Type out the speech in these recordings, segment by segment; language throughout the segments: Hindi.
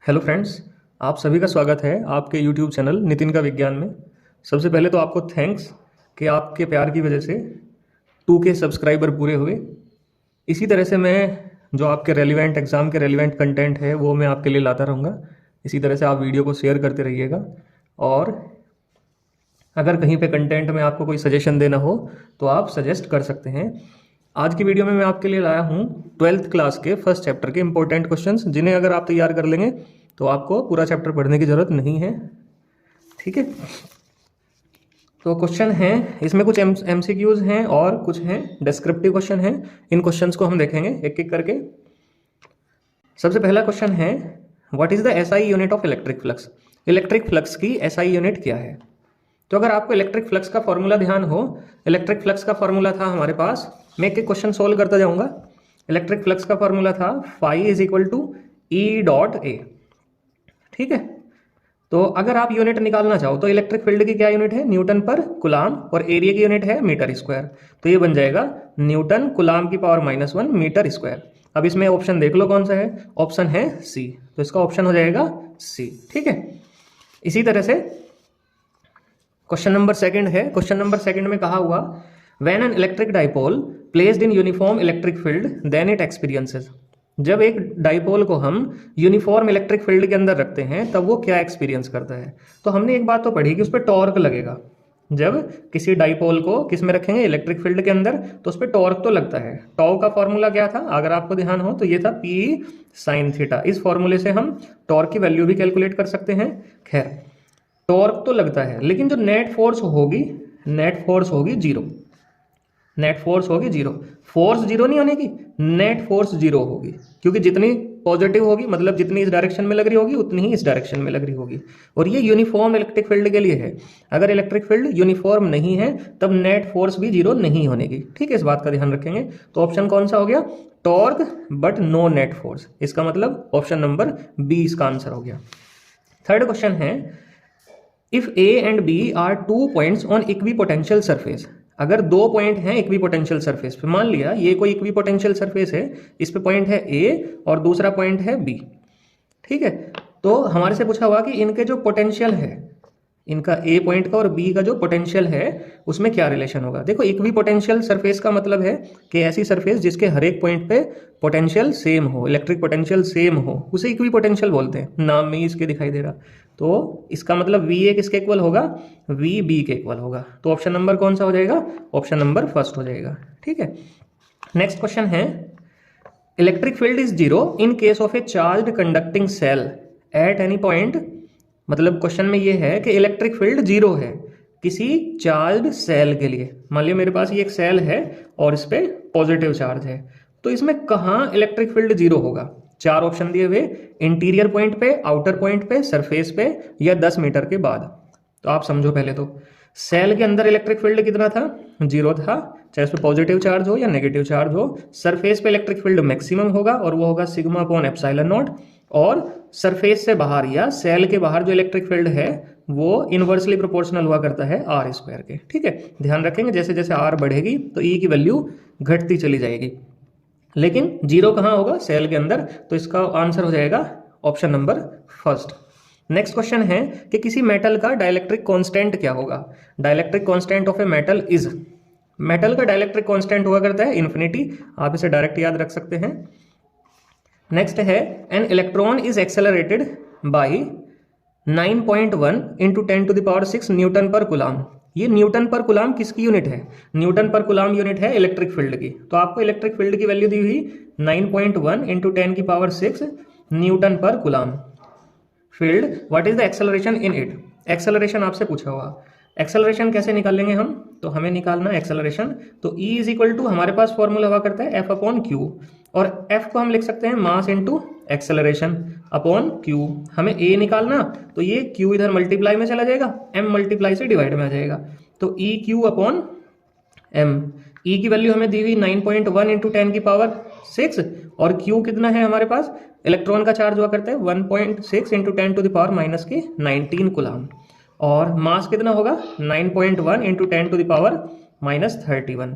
हेलो फ्रेंड्स, आप सभी का स्वागत है आपके यूट्यूब चैनल नितिन का विज्ञान में। सबसे पहले तो आपको थैंक्स कि आपके प्यार की वजह से 2K सब्सक्राइबर पूरे हुए। इसी तरह से मैं जो आपके रेलिवेंट एग्ज़ाम के रेलिवेंट कंटेंट है वो मैं आपके लिए लाता रहूँगा। इसी तरह से आप वीडियो को शेयर करते रहिएगा और अगर कहीं पे कंटेंट में आपको कोई सजेशन देना हो तो आप सजेस्ट कर सकते हैं। आज की वीडियो में मैं आपके लिए लाया हूँ 12th क्लास के फर्स्ट चैप्टर के इंपॉर्टेंट क्वेश्चंस, जिन्हें अगर आप तैयार कर लेंगे तो आपको पूरा चैप्टर पढ़ने की ज़रूरत नहीं है। ठीक है, तो क्वेश्चन हैं, इसमें कुछ MCQs हैं और कुछ हैं डिस्क्रिप्टिव क्वेश्चन हैं। इन क्वेश्चंस को हम देखेंगे एक एक करके। सबसे पहला क्वेश्चन है, what is the SI unit of electric flux. Electric flux की SI यूनिट क्या है? तो अगर आपको इलेक्ट्रिक फ्लक्स का फॉर्मूला ध्यान हो, इलेक्ट्रिक फ्लक्स का फॉर्मूला था हमारे पास, मैं एक एक क्वेश्चन सोल्व करता जाऊंगा। इलेक्ट्रिक फ्लक्स का फॉर्मूला था phi is equal to E.A। ठीक है, तो अगर आप यूनिट निकालना चाहो तो इलेक्ट्रिक फील्ड की क्या यूनिट है? न्यूटन पर कुलाम, और एरिया की यूनिट है मीटर स्क्वायर। तो ये बन जाएगा न्यूटन कुलाम की पावर -1 मीटर स्क्वायर। अब इसमें ऑप्शन देख लो कौन सा है, ऑप्शन है सी, तो इसका ऑप्शन हो जाएगा सी। ठीक है, इसी तरह से क्वेश्चन नंबर सेकंड है। क्वेश्चन नंबर सेकंड में कहा हुआ, when an electric dipole placed in uniform electric field then it experiences. जब एक डाइपोल को हम यूनिफॉर्म इलेक्ट्रिक फील्ड के अंदर रखते हैं तब वो क्या एक्सपीरियंस करता है? तो हमने एक बात तो पढ़ी कि उस पर टॉर्क लगेगा। जब किसी डाइपोल को किस में रखेंगे? इलेक्ट्रिक फील्ड के अंदर, तो उस पर टॉर्क तो लगता है। टॉ का फॉर्मूला क्या था अगर आपको ध्यान हो तो ये था P sin थीटा। इस फॉर्मूले से हम टॉर्क की वैल्यू भी कैलकुलेट कर सकते हैं। खैर, टॉर्क तो लगता है, लेकिन जो नेट फोर्स होगी, नेट फोर्स होगी जीरो। नेट फोर्स होगी जीरो। फोर्स जीरो नहीं होने की, नेट फोर्स जीरो होगी, क्योंकि जितनी पॉजिटिव होगी, मतलब जितनी इस डायरेक्शन में लग रही होगी उतनी ही इस डायरेक्शन में लग रही होगी। और ये यूनिफॉर्म इलेक्ट्रिक फील्ड के लिए है। अगर इलेक्ट्रिक फील्ड यूनिफॉर्म नहीं है तब नेट फोर्स भी जीरो नहीं होने की। ठीक है, इस बात का ध्यान रखेंगे। तो ऑप्शन कौन सा हो गया? Torque but no net force. इसका मतलब ऑप्शन नंबर बी इसका आंसर हो गया। थर्ड क्वेश्चन है, if A and B are 2 points on equipotential surface. अगर 2 पॉइंट हैं इक्विपोटेंशियल सरफेस पे, मान लिया ये कोई इक्विपोटेंशियल सरफेस है, इस पे पॉइंट है A और दूसरा पॉइंट है B। ठीक है, तो हमारे से पूछा हुआ कि इनके जो पोटेंशियल है, इनका A पॉइंट का और B का जो पोटेंशियल है उसमें क्या रिलेशन होगा। देखो, इक्विपोटेंशियल सरफेस का मतलब है कि ऐसी सरफेस जिसके हर एक पॉइंट पे पोटेंशियल सेम हो, इलेक्ट्रिक पोटेंशियल सेम हो, उसे इक्विपोटेंशियल बोलते हैं। नाम में ही इसके दिखाई दे रहा। तो इसका मतलब VA किसके इक्वल होगा? VB के इक्वल होगा। तो ऑप्शन नंबर कौन सा हो जाएगा? ऑप्शन नंबर फर्स्ट हो जाएगा। ठीक है, नेक्स्ट क्वेश्चन है, electric field is zero in case of a charged conducting shell at any point. मतलब क्वेश्चन में ये है कि इलेक्ट्रिक फील्ड जीरो है किसी चार्ज्ड सेल के लिए। मान लिया मेरे पास ये एक सेल है और इस पर पॉजिटिव चार्ज है, तो इसमें कहाँ इलेक्ट्रिक फील्ड जीरो होगा? चार ऑप्शन दिए हुए, इंटीरियर पॉइंट पे, आउटर पॉइंट पे, सरफेस पे, या 10 मीटर के बाद। तो आप समझो पहले तो, सेल के अंदर इलेक्ट्रिक फील्ड कितना था? जीरो था, चाहे उस पर पॉजिटिव चार्ज हो या नेगेटिव चार्ज हो। सरफेस पे इलेक्ट्रिक फील्ड मैक्सिमम होगा और वो होगा सिग्मा अपॉन एप्सिलॉन नॉट। और सरफेस से बाहर या सेल के बाहर जो इलेक्ट्रिक फील्ड है वो इनवर्सली प्रोपोर्शनल हुआ करता है R स्क्वायर के। ठीक है, ध्यान रखेंगे जैसे जैसे R बढ़ेगी तो E की वैल्यू घटती चली जाएगी, लेकिन जीरो कहाँ होगा? सेल के अंदर। तो इसका आंसर हो जाएगा option number first. Next question है कि किसी मेटल का डाइलेक्ट्रिक कांस्टेंट क्या होगा? Dielectric constant of a metal is. Metal का डाइलेक्ट्रिक कांस्टेंट हुआ करता है इन्फिनिटी। आप इसे डायरेक्ट याद रख सकते हैं। नेक्स्ट है, an electron is accelerated by 9.1 × 10⁻⁶ Newton पर कुलाम। ये न्यूटन पर कुलाम किसकी यूनिट है? न्यूटन पर कुलाम यूनिट है इलेक्ट्रिक फील्ड की। तो आपको इलेक्ट्रिक फील्ड की वैल्यू दी हुई 9.1 × 10⁻⁶ न्यूटन पर कुलाम। Field, what is the acceleration in it. Acceleration आपसे पूछा हुआ। एक्सेलरेशन कैसे निकालेंगे हम? तो हमें निकालना एक्सेलरेशन, तो E इज इक्वल टू, हमारे पास फॉर्मूला हुआ करता है F/Q, और F को हम लिख सकते हैं mass into acceleration upon Q। हमें A निकालना, तो ये Q इधर मल्टीप्लाई में चला जाएगा, M मल्टीप्लाई से डिवाइड में आ जाएगा, तो EQ अपॉन M। E की वैल्यू हमें दी हुई 9.1 × 10⁻⁶, और Q कितना है हमारे पास? इलेक्ट्रॉन का चार्ज हुआ करता है 1.6 × 10⁻⁻19 कुलाम, और मास कितना होगा? 9.1 × 10⁻⁻31।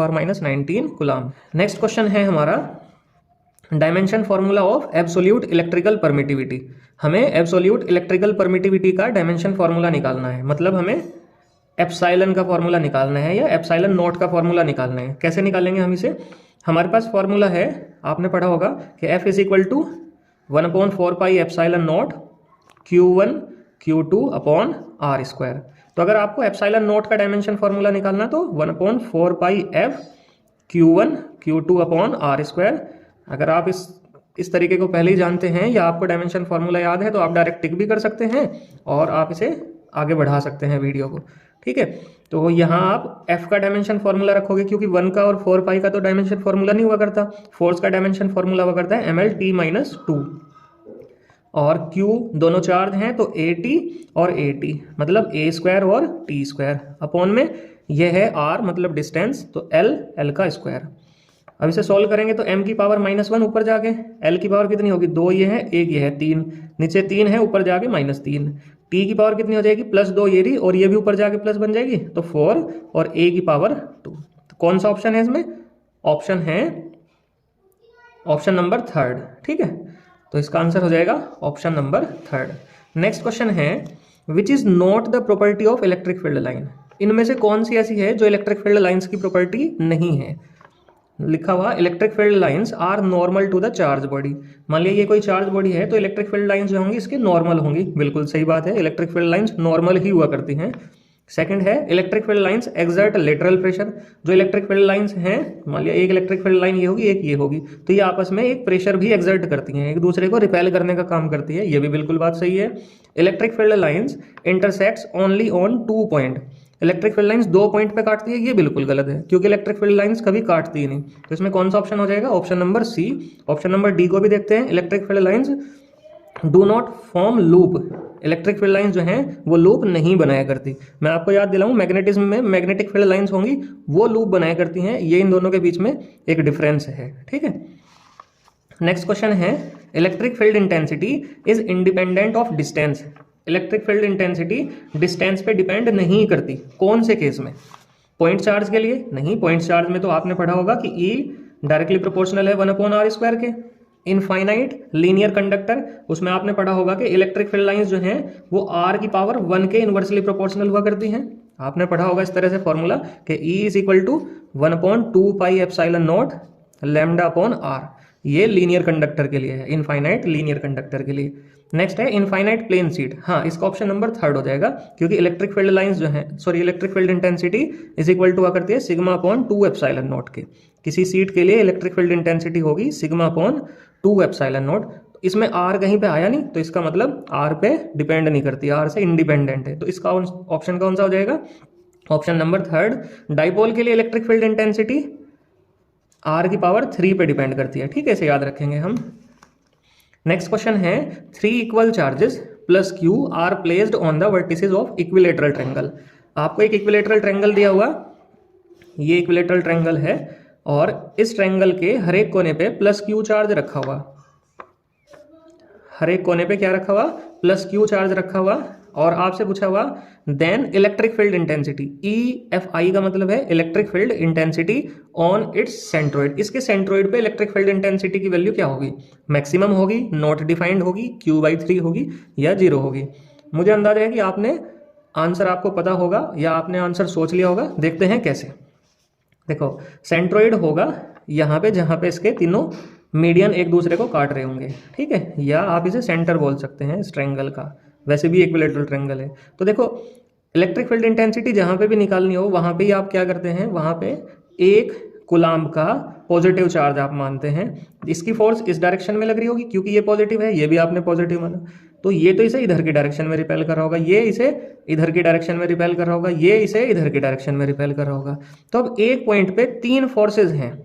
10⁻⁻19 कूलम। नेक्स्ट क्वेश्चन है हमारा dimension formula of absolute electrical permittivity. हमें एब्सोल्यूट इलेक्ट्रिकल परमिटिविटी का डायमेंशन फॉर्मूला निकालना है, मतलब हमें एप्साइलन का फॉर्मूला निकालना है या एप्साइलन नॉट का फॉर्मूला निकालना है। कैसे निकालेंगे हम इसे? हमारे पास फॉर्मूला है, आपने पढ़ा होगा कि F is equal to 1/4 pi epsilon naught Q1 Q2 upon R square. तो अगर आपको एप्साइलन नॉट का डायमेंशन फॉर्मूला निकालना तो 1/4 pi F Q1 Q2 upon R square. अगर आप इस तरीके को पहले ही जानते हैं या आपको डायमेंशन फॉर्मूला याद है तो आप डायरेक्ट टिक भी कर सकते हैं और आप इसे आगे बढ़ा सकते हैं वीडियो को, ठीक है। तो यहाँ आप f का डायमेंशन फॉर्मूला रखोगे, क्योंकि 1 का और 4 पाई का तो डायमेंशन फॉर्मूला नहीं हुआ करता, फोर्स का डायमेंशन फॉर्मूला हुआ करता है mlt-2, और q दोनों चार्ज हैं तो at और at मतलब a स्क्वायर और t स्क्वायर, अपॉन में यह है r मतलब डिस्टेंस, तो l का स्क्वायर। अब इसे सॉल्व करेंगे तो m की पावर -1 ऊपर जाके l की पावर कितनी होगी, 2 ये है, 1 ये है, 3 नीचे 3 है, ऊपर जाके -3, t की पावर कितनी हो जाएगी +2 ये रही, और ये भी ऊपर जाके प्लस बन जाएगी, तो 4 और a की पावर 2। तो कौन सा ऑप्शन है इसमें? ऑप्शन है ऑप्शन नंबर 3, ठीक है। तो इसका आंसर हो जाएगा ऑप्शन नंबर 3। नेक्स्ट क्वेश्चन है which is not the property of electric field line. इनमें से कौन सी ऐसी है जो इलेक्ट्रिक फील्ड लाइन्स की प्रॉपर्टी नहीं है? लिखा हुआ electric field lines are normal to the charge body. मान लिया ये कोई चार्ज बॉडी है तो इलेक्ट्रिक फील्ड लाइंस जो होंगी इसके नॉर्मल होंगी, बिल्कुल सही बात है, इलेक्ट्रिक फील्ड लाइंस नॉर्मल ही हुआ करती हैं। सेकंड है electric field lines exert lateral pressure. जो इलेक्ट्रिक फील्ड लाइंस हैं, मान लिया एक इलेक्ट्रिक फील्ड लाइन ये होगी, एक ये होगी, तो ये आपस में एक प्रेशर भी एक्सर्ट करती हैं, एक दूसरे को रिपेल करने का काम करती है, ये भी बिल्कुल बात सही है। Electric field lines intersects only on 2 point. Electric field lines 2 point पे काटती है, ये बिल्कुल गलत है, क्योंकि इलेक्ट्रिक फील्ड लाइंस कभी काटती ही नहीं। तो इसमें कौन सा ऑप्शन हो जाएगा? Option number C. Option number D को भी देखते हैं, electric field lines do not form loop. Electric field lines जो हैं वो लूप नहीं बनाया करती। मैं आपको याद दिलाऊं, मैग्नेटिज्म में मैग्नेटिक फील्ड लाइंस होंगी वो लूप बनाया करती हैं, ये इन दोनों के बीच में एक डिफरेंस है, ठीक है। नेक्स्ट क्वेश्चन है electric field intensity is independent of distance. Electric field intensity distance पे डिपेंड नहीं करती, कौन से केस में? पॉइंट चार्ज के लिए नहीं, पॉइंट चार्ज में तो आपने पढ़ा होगा कि E डायरेक्टली प्रोपोर्शनल है 1/r स्क्वायर के। इनफाइनाइट लीनियर कंडक्टर, उसमें आपने पढ़ा होगा कि इलेक्ट्रिक फील्ड लाइंस जो हैं वो r की पावर 1 के इनवर्सली प्रोपोर्शनल हुआ करती हैं। आपने पढ़ा होगा इस तरह से फॉर्मूला कि E is equal to 1/2 pi epsilon naught lambda upon r। ये लीनियर कंडक्टर के लिए है, इनफाइनाइट लीनियर कंडक्टर के लिए। नेक्स्ट है इनफाइनाइट प्लेन शीट। हाँ, इसका ऑप्शन नंबर 3 हो जाएगा, क्योंकि इलेक्ट्रिक फील्ड लाइंस जो है electric field intensity is equal to करती है सिग्मा अपॉन 2 एप्सिलॉन नॉट के। किसी सीट के लिए इलेक्ट्रिक फील्ड इंटेंसिटी होगी सिग्मा अपॉन 2 एप्सिलॉन नॉट। इसमें r कहीं पे आया नहीं, तो इसका मतलब r पे डिपेंड नहीं करती, r से इंडिपेंडेंट है। तो इसका ऑप्शन कौन सा हो जाएगा? Option number 3। डाइपोल के लिए इलेक्ट्रिक फील्ड इंटेंसिटी r की पावर 3 पे डिपेंड करती है, ठीक है, इसे याद रखेंगे हम। नेक्स्ट क्वेश्चन है 3 equal charges plus q are placed on the vertices of equilateral triangle. आपको एक इक्विलेटरल ट्रायंगल दिया हुआ, ये इक्विलेटरल ट्रायंगल है और इस ट्रायंगल के हर एक कोने पे प्लस q चार्ज रखा हुआ, हर एक कोने पे क्या रखा हुआ? प्लस q चार्ज रखा हुआ। और आपसे पूछा हुआ then electric field intensity, EFI का मतलब है electric field intensity on its centroid. इसके सेंट्रोइड पे इलेक्ट्रिक फील्ड इंटेंसिटी की वैल्यू क्या होगी? मैक्सिमम होगी, नॉट डिफाइंड होगी, Q/3 होगी या 0 होगी? मुझे अंदाजा है कि आपने आंसर आपको पता होगा या आपने आंसर सोच लिया होगा। देखते हैं कैसे। देखो, सेंट्रोइड होगा यहाँ पे जहाँ पे इसके तीनों मीडियन एक दूसरे को काट रहे होंगे, ठीक है, या आप इसे सेंटर बोल सकते हैं इस ट्रायंगल का, वैसे भी इक्विलैटरल ट्रायंगल है। तो देखो इलेक्ट्रिक फील्ड इंटेंसिटी जहाँ पे भी निकालनी हो वहाँ पे ही आप क्या करते हैं, वहाँ पे एक कूलाम्ब का पॉजिटिव चार्ज आप मानते हैं, इसकी फोर्स इस डायरेक्शन में लग रही होगी क्योंकि ये पॉजिटिव है, ये भी आपने पॉजिटिव माना, तो ये तो इसे इधर की डायरेक्शन में रिपेल कर रहा होगा, ये इसे इधर की डायरेक्शन में रिपेल कर रहा होगा, ये इसे इधर की डायरेक्शन में रिपेल कर रहा होगा। तो अब एक पॉइंट पे तीन फोर्सेज हैं,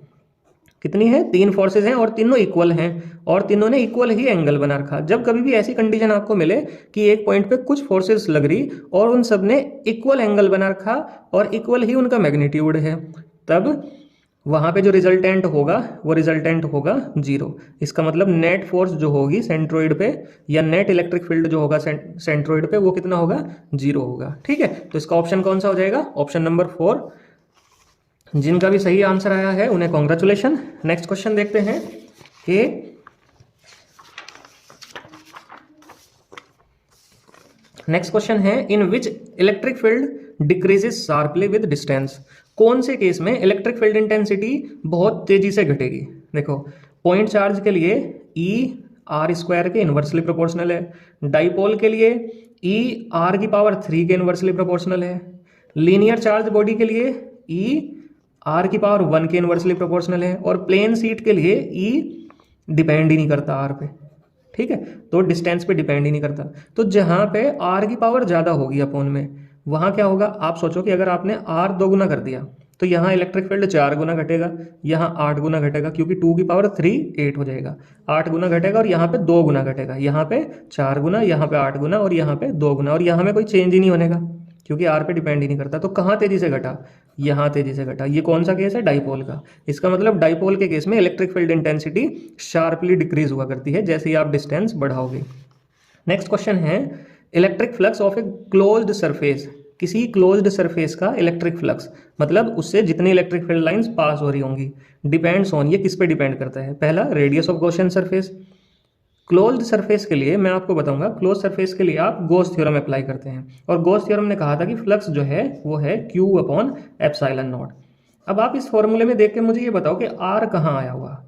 कितनी है, तीन फोर्सेज हैं और तीनों इक्वल हैं और तीनों ने इक्वल ही एंगल बना रखा। जब कभी भी ऐसी कंडीशन आपको मिले कि एक पॉइंट पे कुछ फोर्सेस लग रही और उन सब ने इक्वल एंगल बना रखा और इक्वल ही उनका मैग्नीट्यूड है, तब वहां पे जो रिजल्टेंट होगा वो रिजल्टेंट होगा जीरो। इसका मतलब नेट फोर्स जो होगी सेंट्रोइड पे या नेट इलेक्ट्रिक फील्ड जो होगा सेंट्रोइड पे वो कितना होगा, जीरो होगा। ठीक है, तो इसका ऑप्शन कौन सा हो जाएगा, ऑप्शन नंबर 4। जिनका भी सही आंसर आया है उन्हें कॉन्ग्रेचुलेशन। नेक्स्ट क्वेश्चन देखते हैं कि नेक्स्ट क्वेश्चन है in which electric field decreases sharply with distance. कौन से केस में इलेक्ट्रिक फील्ड इंटेंसिटी बहुत तेजी से घटेगी। देखो पॉइंट चार्ज के लिए ई आर स्क्वायर के इन्वर्सली प्रोपोर्शनल है, डाइपोल के लिए ई आर की पावर 3 के इन्वर्सली प्रोपोर्शनल है, लीनियर चार्ज बॉडी के लिए ई आर की पावर 1 के इन्वर्सली प्रोपोर्शनल है, और प्लेन सीट के लिए ई डिपेंड ही नहीं करता आर पे। ठीक है, तो डिस्टेंस पे डिपेंड ही नहीं करता। तो जहां पे आर की पावर ज़्यादा होगी अपोन में, वहां क्या होगा, आप सोचो कि अगर आपने आर 2 गुना कर दिया तो यहाँ इलेक्ट्रिक फील्ड 4 गुना घटेगा, यहाँ 8 गुना घटेगा, क्योंकि 2 की पावर 3 8 हो जाएगा, 8 गुना घटेगा, और यहाँ पे 2 गुना घटेगा, यहाँ पे 4 गुना, यहाँ पे 8 गुना, और यहाँ पे 2 गुना, और यहाँ में कोई चेंज ही नहीं होने का क्योंकि आर पे डिपेंड ही नहीं करता। तो कहाँ तेजी से घटा, यहाँ तेजी से घटा। ये कौन सा केस है, डाइपोल का। इसका मतलब डाइपोल के केस में electric field intensity sharply decrease हुआ करती है जैसे ही आप डिस्टेंस बढ़ाओगे। नेक्स्ट क्वेश्चन है electric flux of a closed surface. किसी क्लोज्ड सरफेस का इलेक्ट्रिक फ्लक्स मतलब उससे जितनी इलेक्ट्रिक फील्ड लाइंस पास हो रही होंगी डिपेंड्स ऑन, ये किस पे डिपेंड करता है, पहला radius of Gaussian surface. Closed surface के लिए मैं आपको बताऊंगा, क्लोज सरफेस के लिए आप गॉस थ्योरम अप्लाई करते हैं, और गॉस थ्योरम ने कहा था कि फ्लक्स जो है वो है Q अपॉन एप्सिलॉन नॉट। अब आप इस फॉर्मूले में देख के मुझे ये बताओ कि R कहाँ आया हुआ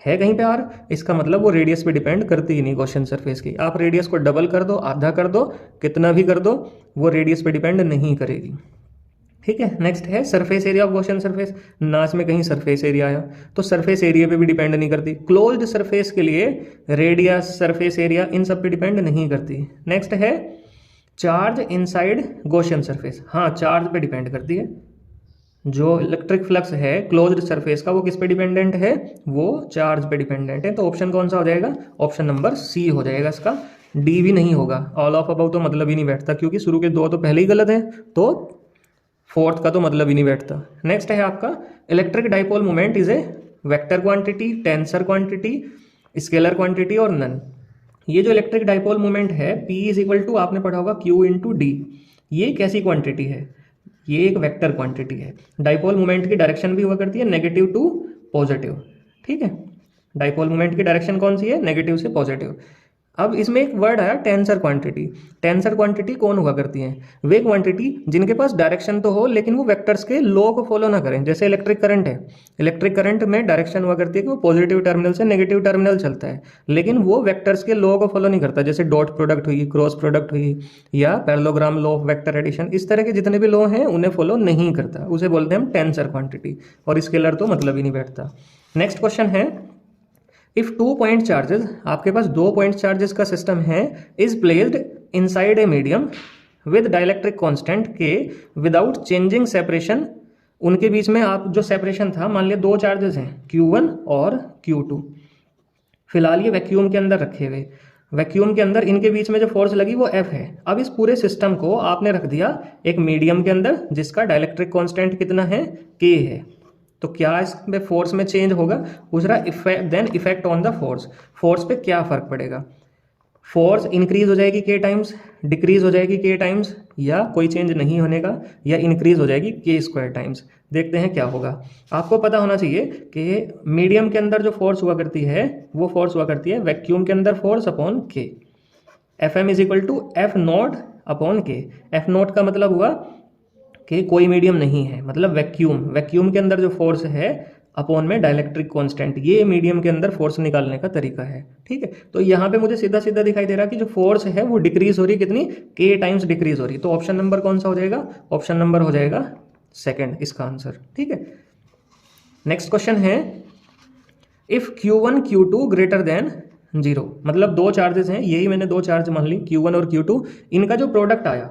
है, कहीं पे R, इसका मतलब वो रेडियस पे डिपेंड करती ही नहीं गॉसियन सरफेस की। आप रेडियस को डबल कर दो, आधा कर दो, कितना भी कर दो, वो रेडियस पे डिपेंड नहीं करेगी। ठीक है, नेक्स्ट है surface area of Gaussian surface. ना इसमें कहीं सरफेस एरिया आया, तो सरफेस एरिया पे भी डिपेंड नहीं करती। क्लोज्ड सरफेस के लिए रेडियस, सरफेस एरिया, इन सब पे डिपेंड नहीं करती। नेक्स्ट है चार्ज इनसाइड गॉसियन सरफेस। हाँ, चार्ज पे डिपेंड करती है। जो इलेक्ट्रिक फ्लक्स है क्लोज्ड सरफेस का वो किस पे डिपेंडेंट है, वो चार्ज पे डिपेंडेंट है। तो ऑप्शन कौन सा हो जाएगा, ऑप्शन नंबर सी हो जाएगा इसका, डी भी नहीं होगा। ऑल ऑफ अबाउ तो मतलब ही नहीं बैठता क्योंकि शुरू के 2 तो पहले ही गलत है, तो फोर्थ का तो मतलब ही नहीं बैठता। नेक्स्ट है आपका electric dipole moment is a vector quantity, tensor quantity, scalar quantity और नन। ये जो इलेक्ट्रिक डाइपोल मोमेंट है P इज इक्वल टू, आपने पढ़ा होगा Q इंटू डी। ये कैसी क्वांटिटी है, ये एक वेक्टर क्वांटिटी है। डाइपोल मोमेंट की डायरेक्शन भी हुआ करती है नेगेटिव टू पॉजिटिव। ठीक है, डाइपोल मोमेंट की डायरेक्शन कौन सी है, नेगेटिव से पॉजिटिव। अब इसमें एक वर्ड आया टेंसर क्वांटिटी। टेंसर क्वांटिटी कौन हुआ करती हैं, वे क्वांटिटी जिनके पास डायरेक्शन तो हो लेकिन वो वेक्टर्स के लॉ को फॉलो ना करें। जैसे इलेक्ट्रिक करंट है, इलेक्ट्रिक करंट में डायरेक्शन हुआ करती है कि वो पॉजिटिव टर्मिनल से नेगेटिव टर्मिनल चलता है, लेकिन वो वेक्टर्स के लॉ को फॉलो नहीं करता। जैसे डॉट प्रोडक्ट हुई, क्रॉस प्रोडक्ट हुई, या parallelogram law of vector addition, इस तरह के जितने भी लॉ हैं उन्हें फॉलो नहीं करता, उसे बोलते हैं हम टेंसर क्वांटिटी। और स्केलर तो मतलब ही नहीं बैठता। नेक्स्ट क्वेश्चन है इफ 2 पॉइंट चार्जेस, आपके पास 2 पॉइंट चार्जेस का सिस्टम है, is placed inside a medium with dielectric constant के विदाउट चेंजिंग सेपरेशन। उनके बीच में आप जो सेपरेशन था, मान लिया 2 चार्जेस हैं Q1 और Q2, फिलहाल ये वैक्यूम के अंदर रखे हुए, वैक्यूम के अंदर इनके बीच में जो फोर्स लगी वो F है। अब इस पूरे सिस्टम को आपने रख दिया एक मीडियम के अंदर जिसका डाइलेक्ट्रिक कांस्टेंट कितना है, K है। तो क्या इसमें फोर्स में चेंज होगा, दूसरा effect on the force, force पे क्या फर्क पड़ेगा। फोर्स इंक्रीज हो जाएगी K टाइम्स, डिक्रीज हो जाएगी K टाइम्स, या कोई चेंज नहीं होने का, या इंक्रीज हो जाएगी K² टाइम्स। देखते हैं क्या होगा। आपको पता होना चाहिए कि मीडियम के अंदर जो फोर्स हुआ करती है वो फोर्स हुआ करती है वैक्यूम के अंदर force upon K। Fm is equal to F0 upon K। F0 का मतलब हुआ कि कोई मीडियम नहीं है, मतलब वैक्यूम, वैक्यूम के अंदर जो फोर्स है अपॉन में डाइलेक्ट्रिक कांस्टेंट, ये मीडियम के अंदर फोर्स निकालने का तरीका है। ठीक है, तो यहाँ पे मुझे सीधा सीधा दिखाई दे रहा है कि जो फोर्स है वो डिक्रीज हो रही, कितनी, k टाइम्स डिक्रीज हो रही। तो ऑप्शन नंबर कौन सा हो जाएगा, ऑप्शन नंबर हो जाएगा सेकंड इसका आंसर। ठीक है, नेक्स्ट क्वेश्चन है if Q1 Q2 greater than 0, मतलब दो चार्जेस हैं, यही मैंने दो चार्ज मान ली Q1 और Q2, इनका जो प्रोडक्ट आया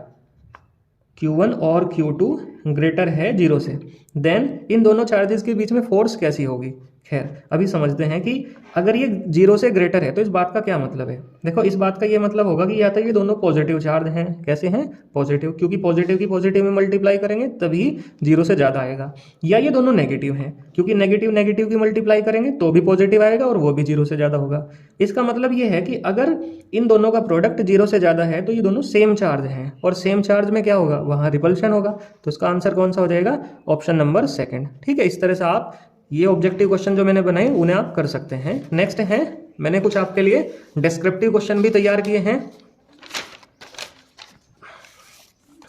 Q1 और Q2 ग्रेटर है 0 से, देन इन दोनों चार्जेस के बीच में फोर्स कैसी होगी। खैर अभी समझते हैं कि अगर ये 0 से ग्रेटर है तो इस बात का क्या मतलब है। देखो इस बात का ये मतलब होगा कि या तो ये दोनों पॉजिटिव चार्ज हैं, कैसे हैं, पॉजिटिव, क्योंकि पॉजिटिव की पॉजिटिव में मल्टीप्लाई करेंगे तभी 0 से ज़्यादा आएगा, या ये दोनों नेगेटिव हैं, क्योंकि नेगेटिव नेगेटिव की मल्टीप्लाई करेंगे तो भी पॉजिटिव आएगा और वो भी 0 से ज़्यादा होगा। इसका मतलब ये है कि अगर इन दोनों का प्रोडक्ट 0 से ज़्यादा है तो ये दोनों सेम चार्ज हैं, और सेम चार्ज में क्या होगा, वहाँ रिपल्शन होगा। तो इसका आंसर कौन सा हो जाएगा, ऑप्शन नंबर सेकंड। ठीक है, इस तरह से आप ये ऑब्जेक्टिव क्वेश्चन जो मैंने बनाए उन्हें आप कर सकते हैं। नेक्स्ट है, मैंने कुछ आपके लिए डिस्क्रिप्टिव क्वेश्चन भी तैयार किए हैं।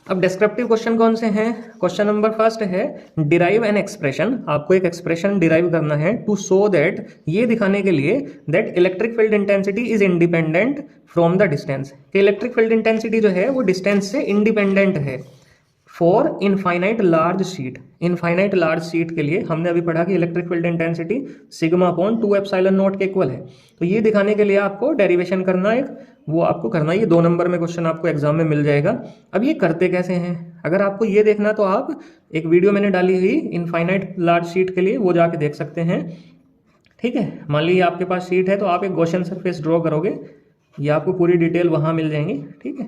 अब डिस्क्रिप्टिव क्वेश्चन कौन से हैं, क्वेश्चन नंबर फर्स्ट है डिराइव एन एक्सप्रेशन, आपको एक एक्सप्रेशन डिराइव करना है टू शो दैट, ये दिखाने के लिए that electric field intensity is independent from the distance, कि इलेक्ट्रिक फील्ड इंटेंसिटी जो है वो डिस्टेंस से इंडिपेंडेंट है for infinite large sheet. Infinite large sheet के लिए हमने अभी पढ़ा कि electric field intensity sigma upon 2 epsilon not के इक्वल है। तो ये दिखाने के लिए आपको डेरिवेशन करना एक, वो आपको करना है, ये 2 नंबर में क्वेश्चन आपको एग्जाम में मिल जाएगा। अब ये करते कैसे हैं, अगर आपको ये देखना तो आप एक वीडियो मैंने डाली हुई इनफाइनाइट लार्ज शीट के लिए, वो जाके देख सकते हैं। ठीक है, मान लीजिए आपके पास शीट है तो आप एक गॉसियन सरफेस ड्रॉ करोगे, ये आपको पूरी डिटेल वहाँ मिल जाएंगी। ठीक है,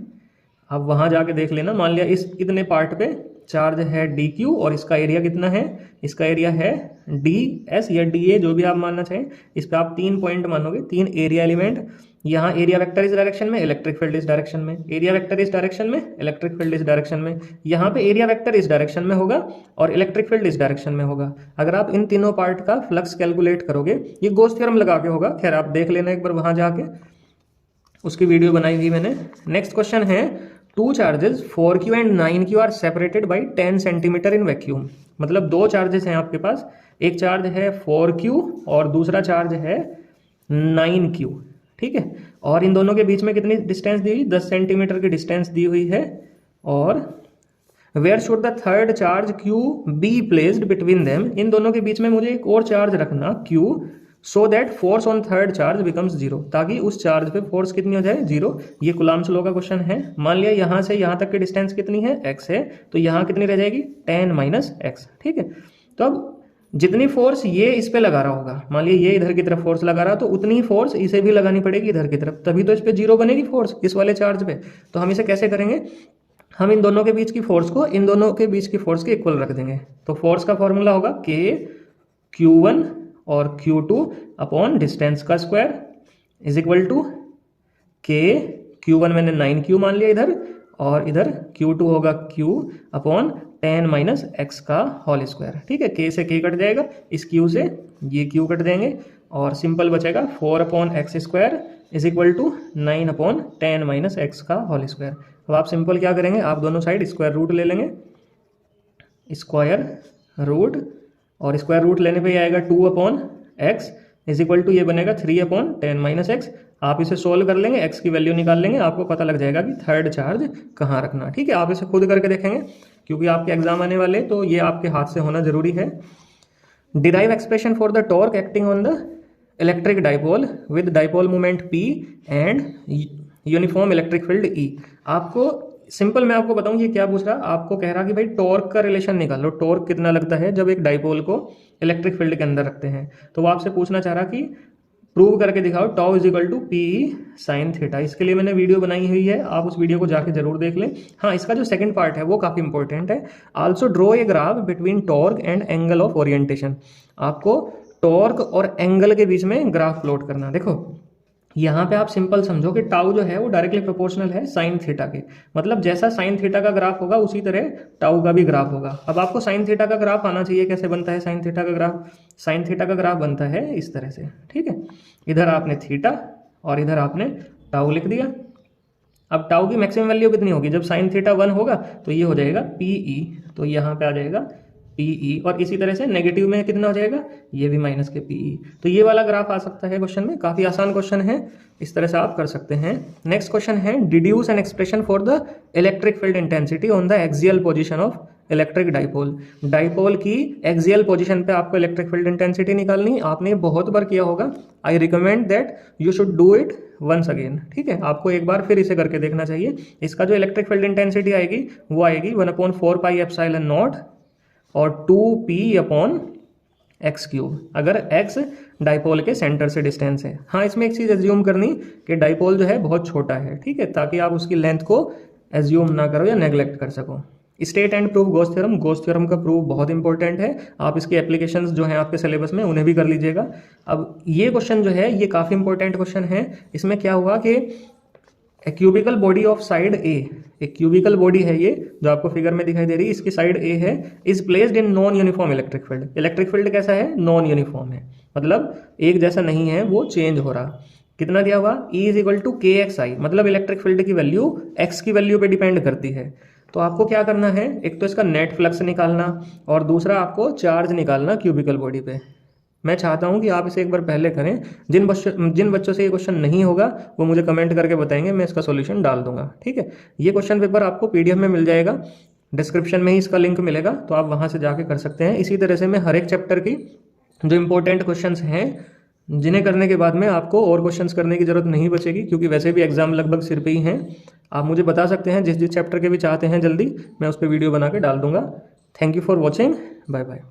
आप वहाँ जाके देख लेना। मान लिया इस इतने पार्ट पे चार्ज है DQ और इसका एरिया कितना है, इसका एरिया है DS या DA, जो भी आप मानना चाहें। इस पर आप 3 पॉइंट मानोगे, 3 एरिया एलिमेंट। यहाँ एरिया वेक्टर इस डायरेक्शन में, इलेक्ट्रिक फील्ड इस डायरेक्शन में, एरिया वेक्टर इस डायरेक्शन में, इलेक्ट्रिक फील्ड इस डायरेक्शन में। यहाँ पे एरिया वेक्टर इस डायरेक्शन में होगा और इलेक्ट्रिक फील्ड इस डायरेक्शन में होगा। अगर आप इन तीनों पार्ट का फ्लक्स कैलकुलेट करोगे, ये गॉस थ्योरम लगा के होगा, खैर आप देख लेना एक बार वहाँ जाके, उसकी वीडियो बनाई हुई मैंने। Next question is two charges 4Q and 9Q are separated by 10 centimetre in vacuum, मतलब दो चार्जेस हैं आपके पास, एक चार्ज है 4Q और दूसरा चार्ज है 9Q। ठीक है, और इन दोनों के बीच में कितनी डिस्टेंस दी हुई, 10 सेंटीमीटर की डिस्टेंस दी हुई है। और where should the third charge Q be placed between them, इन दोनों के बीच में मुझे एक और चार्ज रखना Q, so that force on third charge becomes 0, ताकि उस चार्ज पे फोर्स कितनी हो जाए, 0। ये कुलाम्स लॉ का क्वेश्चन है। मान लिया यहाँ से यहाँ तक की डिस्टेंस कितनी है, x है, तो यहाँ कितनी रह जाएगी, 10 माइनस x। ठीक है, तो अब जितनी फोर्स ये इस पे लगा रहा होगा, मान लिया ये इधर की तरफ फोर्स लगा रहा, तो उतनी फोर्स इसे भी लगानी पड़ेगी इधर की तरफ, तभी तो इस पे 0 बनेगी फोर्स इस वाले चार्ज पे। तो हम इसे कैसे करेंगे, हम इन दोनों के बीच की फोर्स को इन दोनों के बीच की फोर्स के इक्वल रख देंगे। तो फोर्स का फॉर्मूला होगा K Q1 और Q2 अपॉन डिस्टेंस का square is equal to K, Q1 मैंने 9Q मान लिया इधर, और इधर Q2 होगा Q अपॉन 10 माइनस x का होल स्क्वायर। ठीक है, K से K कट जाएगा, इस Q से ये Q कट देंगे और सिंपल बचेगा 4 upon x square is equal to 9 upon 10 minus x का होल स्क्वायर। अब आप सिंपल क्या करेंगे, आप दोनों साइड स्क्वायर रूट ले लेंगे, स्क्वायर रूट, और स्क्वायर रूट लेने पे ये आएगा 2 upon x is equal to ये बनेगा 3 अपॉन 10 माइनस एक्स। आप इसे सोल्व कर लेंगे, एक्स की वैल्यू निकाल लेंगे, आपको पता लग जाएगा कि थर्ड चार्ज कहाँ रखना। ठीक है, आप इसे खुद करके देखेंगे क्योंकि आपके एग्जाम आने वाले, तो ये आपके हाथ से होना जरूरी है। Derive expression for the torque acting on the electric dipole with dipole moment P and uniform electric field E। आपको सिंपल मैं आपको बताऊं ये क्या पूछ रहा, आपको कह रहा कि भाई टॉर्क का रिलेशन निकालो, टॉर्क कितना लगता है जब एक डाइपोल को इलेक्ट्रिक फील्ड के अंदर रखते हैं। तो वो आपसे पूछना चाह रहा कि प्रूव करके दिखाओ tau is equal to PE sine theta. इसके लिए मैंने वीडियो बनाई हुई है, आप उस वीडियो को जाके जरूर देख लें। हाँ, इसका जो सेकंड पार्ट है वो काफ़ी इंपॉर्टेंट है। Also draw a graph between torque and angle of orientation. आपको टॉर्क और एंगल के बीच में ग्राफ प्लॉट करना। देखो यहाँ पे आप सिंपल समझो कि टाउ जो है वो डायरेक्टली प्रोपोर्शनल है साइन थीटा के, मतलब जैसा साइन थीटा का ग्राफ होगा उसी तरह टाउ का भी ग्राफ होगा। अब आपको साइन थीटा का ग्राफ आना चाहिए, कैसे बनता है साइन थीटा का ग्राफ, साइन थीटा का ग्राफ बनता है इस तरह से। ठीक है, इधर आपने थीटा और इधर आपने टाउ लिख दिया। अब टाउ की मैक्सिमम वैल्यू कितनी होगी, जब साइन थीटा 1 होगा तो ये हो जाएगा PE, तो यहाँ पे आ जाएगा पीई, और इसी तरह से नेगेटिव में कितना हो जाएगा, ये भी माइनस के पीई। तो ये वाला ग्राफ आ सकता है क्वेश्चन में, काफ़ी आसान क्वेश्चन है, इस तरह से आप कर सकते हैं। नेक्स्ट क्वेश्चन है, deduce an expression for the electric field intensity on the axial position of electric dipole. Dipole की एक्सियल पोजीशन पे आपको इलेक्ट्रिक फील्ड इंटेंसिटी निकालनी, आपने बहुत बार किया होगा। I recommend that you should do it once again, ठीक है, आपको एक बार फिर इसे करके देखना चाहिए। इसका जो इलेक्ट्रिक फील्ड इंटेंसिटी आएगी वो आएगी 1/4πε0 और 2p/x³, अगर x डाइपोल के सेंटर से डिस्टेंस है। हाँ, इसमें एक चीज़ एज्यूम करनी कि डाइपोल जो है बहुत छोटा है, ठीक है, ताकि आप उसकी लेंथ को एज्यूम ना करो या नेग्लेक्ट कर सको। State and prove Gauss theorem, Gauss theorem का प्रूव बहुत इंपॉर्टेंट है, आप इसकी एप्लीकेशंस जो हैं आपके सिलेबस में उन्हें भी कर लीजिएगा। अब ये क्वेश्चन जो है ये काफ़ी इंपॉर्टेंट क्वेश्चन है। इसमें क्या हुआ कि ए क्यूबिकल बॉडी ऑफ साइड ए, एक क्यूबिकल बॉडी है ये जो आपको फिगर में दिखाई दे रही है, इसकी साइड ए है, is placed in non uniform electric field. Electric field कैसा है, नॉन यूनिफॉर्म है, मतलब एक जैसा नहीं है, वो चेंज हो रहा। कितना दिया हुआ, E = KXI, मतलब इलेक्ट्रिक फील्ड की वैल्यू x की वैल्यू पे डिपेंड करती है। तो आपको क्या करना है, एक तो इसका नेट फ्लक्स निकालना और दूसरा आपको चार्ज निकालना क्यूबिकल बॉडी पे। मैं चाहता हूं कि आप इसे एक बार पहले करें। जिन बच्चों से ये क्वेश्चन नहीं होगा वो मुझे कमेंट करके बताएंगे, मैं इसका सॉल्यूशन डाल दूंगा, ठीक है। ये क्वेश्चन पेपर आपको PDF में मिल जाएगा, डिस्क्रिप्शन में ही इसका लिंक मिलेगा, तो आप वहां से जाके कर सकते हैं। इसी तरह से मैं हर एक चैप्टर की जो इंपॉर्टेंट क्वेश्चंस हैं, जिन्हें करने के बाद में आपको और क्वेश्चंस करने की जरूरत नहीं बचेगी, क्योंकि वैसे भी एग्जाम लगभग सिर पे ही हैं। आप मुझे बता सकते हैं जिस चैप्टर के भी चाहते हैं, जल्दी मैं उस पर वीडियो बना के डाल दूंगा। Thank you for watching, bye bye.